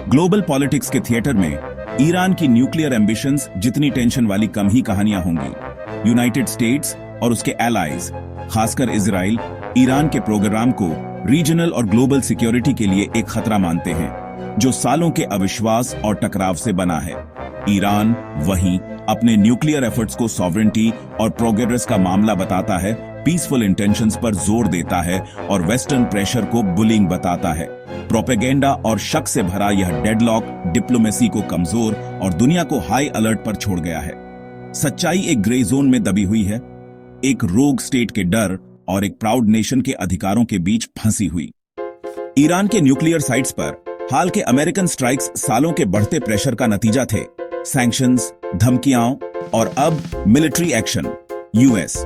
Global politics के theatre में Iran की न्यूक्लियर एम्बिशंस जितनी टेंशन वाली कम ही कहानियां होंगी। यूनाइटेड स्टेट्स और उसके एलाइज, खासकर इजराइल, ईरान के प्रोग्राम को रीजनल और ग्लोबल सिक्योरिटी के लिए एक खतरा मानते हैं, जो सालों के अविश्वास और टकराव से बना है। ईरान वहीं अपने न्यूक्लियर एफर्ट्स को सॉवरेंटी और प्रोग्रेस का मामला बताता है, पीसफुल इंटेंशंस पर जोर देता है और वेस्टर्न प्रेशर को बुलिंग बताता है। प्रोपेगेंडा और शक से भरा यह डेडलॉक डिप्लोमेसी को कमजोर और दुनिया को हाई अलर्ट पर छोड़ गया है। सच्चाई एक ग्रे जोन में दबी हुई है, एक रोग स्टेट के डर और एक प्राउड नेशन के अधिकारों के बीच फंसी हुई। ईरान के न्यूक्लियर साइट्स पर हाल के अमेरिकन स्ट्राइक्स सालों के बढ़ते प्रेशर का नतीजा थे। सैंक्शंस, धमकियां और अब मिलिट्री एक्शन। यूएस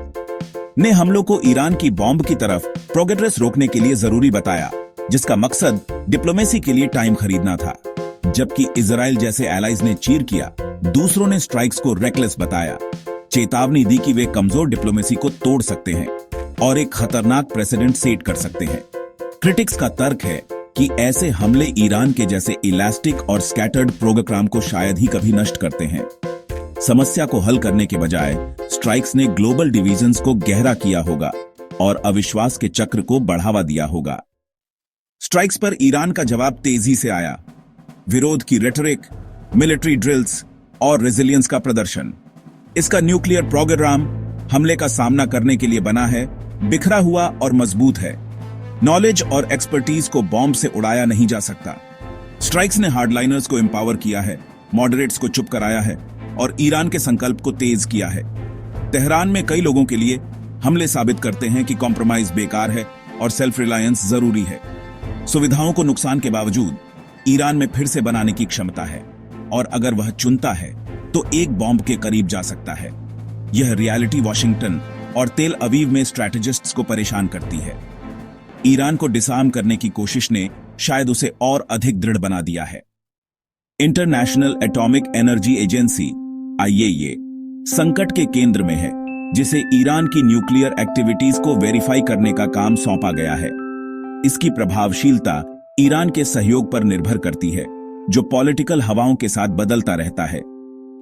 ने हमलों को ईरान की बॉम्ब की तरफ प्रोग्रेस रोकने के लिए जरूरी बताया, जिसका मकसद डिप्लोमेसी के लिए टाइम खरीदना था। जबकि इजराइल जैसे एलाइज ने चीर किया, दूसरों ने स्ट्राइक्स को रेकलेस बताया, चेतावनी दी कि वे कमजोर डिप्लोमेसी को तोड़ सकते हैं और एक खतरनाक प्रेसिडेंट सेट कर सकते हैं। क्रिटिक्स का तर्क है कि ऐसे हमले ईरान के जैसे इलास्टिक और स्कैटर्ड प्रोग्राम को शायद ही कभी नष्ट करते हैं। समस्या को हल करने के बजाय स्ट्राइक्स ने ग्लोबल डिवीजन्स को गहरा किया होगा और अविश्वास के चक्र को बढ़ावा दिया होगा। स्ट्राइक्स पर ईरान का जवाब तेजी से आया। विरोध की रेटरिक, मिलिट्री ड्रिल्स और रेजिलियंस का प्रदर्शन। इसका न्यूक्लियर प्रोग्राम हमले का सामना करने के लिए बना है, बिखरा हुआ और मजबूत है। नॉलेज और एक्सपर्टीज को बॉम्ब से उड़ाया नहीं जा सकता। स्ट्राइक्स ने हार्डलाइनर्स को एम्पावर किया है, मॉडरेट्स को चुप कराया है और ईरान के संकल्प को तेज किया है। तेहरान में कई लोगों के लिए हमले साबित करते हैं कि कॉम्प्रोमाइज बेकार है और सेल्फ रिलायंस जरूरी है। सुविधाओं को नुकसान के बावजूद ईरान में फिर से बनाने की क्षमता है और अगर वह चुनता है तो एक बॉम्ब के करीब जा सकता है। यह रियलिटी वॉशिंगटन और तेल अवीव में स्ट्रैटेजिस्ट्स को परेशान करती है। ईरान को डिसआर्म करने की कोशिश ने शायद उसे और अधिक दृढ़ बना दिया है। International atomic energy agency IAEA संकट के केंद्र में है, जिसे ईरान की न्यूक्लियर एक्टिविटीज को वेरीफाई करने का काम सौंपा गया है। इसकी प्रभावशीलता ईरान के सहयोग पर निर्भर करती है, जो पॉलिटिकल हवाओं के साथ बदलता रहता है।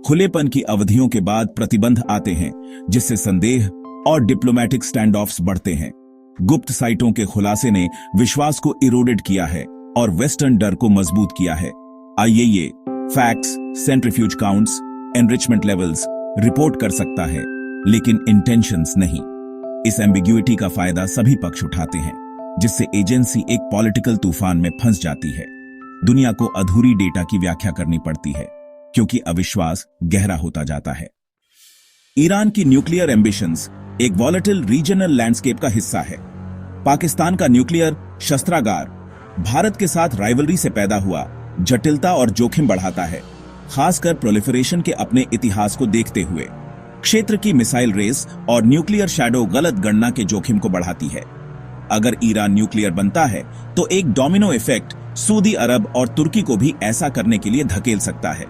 खुलेपन की अवधियों के बाद प्रतिबंध आते हैं, जिससे संदेह और डिप्लोमेटिक स्टैंड ऑफ्स बढ़ते हैं। गुप्त साइटों के खुलासे ने विश्वास को इरोडेड किया है और वेस्टर्न डर को मजबूत किया है। IAEA facts, centrifuge counts, enrichment levels report कर सकता है, लेकिन इंटेंशंस नहीं। इस एम्बिग्यूइटी का फायदा सभी पक्ष उठाते हैं, जिससे एजेंसी एक पॉलिटिकल तूफान में फंस जाती है। दुनिया को अधूरी डेटा की व्याख्या करनी पड़ती है, क्योंकि अविश्वास गहरा होता जाता है। ईरान की न्यूक्लियर एम्बिशंस एक वॉलेटिल रीजनल लैंडस्केप का हिस्सा है। पाकिस्तान का न्यूक्लियर शस्त्रागार भारत के साथ राइवलरी से पैदा हुआ जटिलता और जोखिम बढ़ाता है, खासकर प्रोलिफरेशन के अपने इतिहास को देखते हुए। क्षेत्र की मिसाइल रेस और न्यूक्लियर शैडो गलत गणना के जोखिम को बढ़ाती है। अगर ईरान न्यूक्लियर बनता है तो एक डोमिनो इफेक्ट सऊदी अरब और तुर्की को भी ऐसा करने के लिए धकेल सकता है।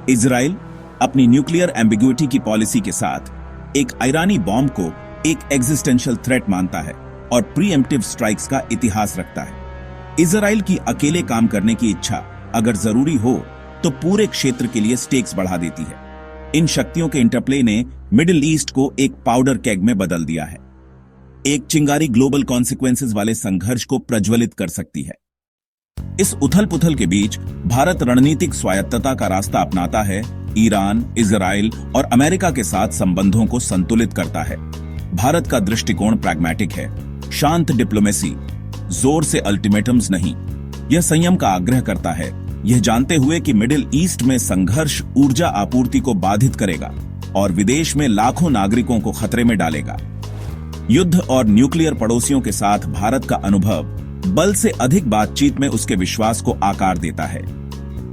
इजराइल अपनी न्यूक्लियर एम्बिग्यूइटी की पॉलिसी के साथ एक ईरानी बॉम्ब को एक एग्जिस्टेंशियल थ्रेट मानता है और प्रीएम्प्टिव स्ट्राइक्स का इतिहास रखता है। इजराइल की अकेले काम करने की इच्छा अगर जरूरी हो तो पूरे क्षेत्र के लिए स्टेक्स बढ़ा देती है। इन शक्तियों के इंटरप्ले ने मिडिल ईस्ट को एक पाउडर केग में बदल दिया है। एक चिंगारी ग्लोबल कॉन्सिक्वेंसेस वाले संघर्ष को प्रज्वलित कर सकती है। इस उथल पुथल के बीच भारत रणनीतिक स्वायत्तता का रास्ता अपनाता है। ईरान, इजराइल और अमेरिका के साथ संबंधों को संतुलित करता है। भारत का दृष्टिकोण प्रैग्मेटिक है, शांत डिप्लोमेसी, जोर से अल्टीमेटम्स नहीं। यह संयम का आग्रह करता है, यह जानते हुए कि मिडिल ईस्ट में संघर्ष ऊर्जा आपूर्ति को बाधित करेगा और विदेश में लाखों नागरिकों को खतरे में डालेगा। युद्ध और न्यूक्लियर पड़ोसियों के साथ भारत का अनुभव बल से अधिक बातचीत में उसके विश्वास को आकार देता है।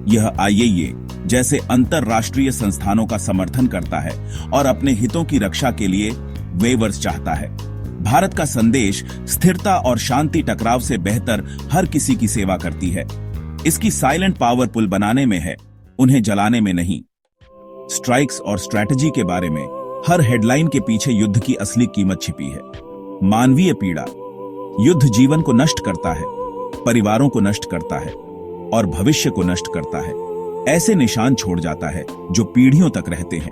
यह आईएईए जैसे अंतरराष्ट्रीय संस्थानों का समर्थन करता है और अपने हितों की रक्षा के लिए वेवर्स चाहता है। भारत का संदेश स्थिरता और शांति टकराव से बेहतर हर किसी की सेवा करती है। इसकी साइलेंट पावर पुल बनाने में है, उन्हें जलाने में नहीं। स्ट्राइक्स और स्ट्रैटेजी के बारे में हर हेडलाइन के पीछे युद्ध की असली कीमत छिपी है। मानवीय पीड़ा। युद्ध जीवन को नष्ट करता है, परिवारों को नष्ट करता है, और भविष्य को नष्ट करता है। ऐसे निशान छोड़ जाता है जो पीढ़ियों तक रहते हैं।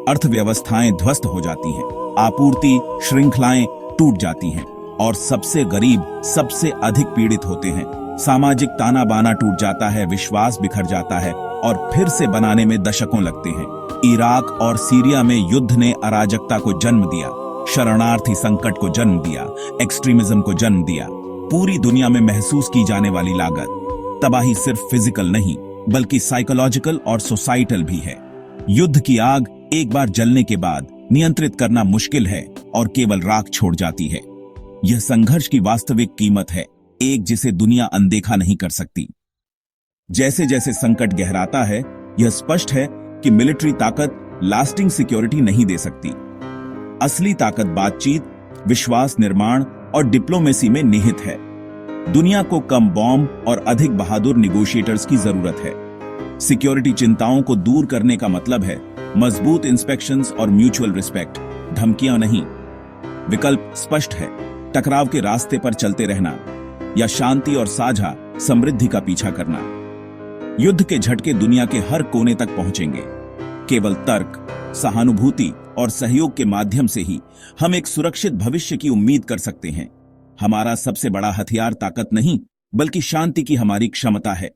अर्थव्यवस्थाएं ध्वस्त हो जाती हैं, आपूर्ति श्रृंखलाएं टूट जाती हैं और सबसे गरीब सबसे अधिक पीड़ित होते हैं। सामाजिक ताना बाना टूट जाता है, विश्वास बिखर जाता है और फिर से बनाने में दशकों लगते हैं। इराक और सीरिया में युद्ध ने अराजकता को जन्म दिया, शरणार्थी संकट को जन्म दिया, एक्सट्रीमिज्म को जन्म दिया। पूरी दुनिया में महसूस की जाने वाली लागत तबाही सिर्फ फिजिकल नहीं बल्कि साइकोलॉजिकल और सोसाइटल भी है। युद्ध की आग एक बार जलने के बाद नियंत्रित करना मुश्किल है और केवल राख छोड़ जाती है। यह संघर्ष की वास्तविक कीमत है, एक जिसे दुनिया अनदेखा नहीं कर सकती। जैसे जैसे संकट गहराता है, यह स्पष्ट है कि मिलिट्री ताकत लास्टिंग सिक्योरिटी नहीं दे सकती। असली ताकत बातचीत, विश्वास निर्माण और डिप्लोमेसी में निहित है। दुनिया को कम बॉम्ब और अधिक बहादुर निगोशिएटर्स की जरूरत है। सिक्योरिटी चिंताओं को दूर करने का मतलब है मजबूत इंस्पेक्शंस और म्यूचुअल रिस्पेक्ट, धमकियां नहीं। विकल्प स्पष्ट है, टकराव के रास्ते पर चलते रहना या शांति और साझा समृद्धि का पीछा करना। युद्ध के झटके दुनिया के हर कोने तक पहुंचेंगे। केवल तर्क, सहानुभूति और सहयोग के माध्यम से ही हम एक सुरक्षित भविष्य की उम्मीद कर सकते हैं। हमारा सबसे बड़ा हथियार ताकत नहीं बल्कि शांति की हमारी क्षमता है।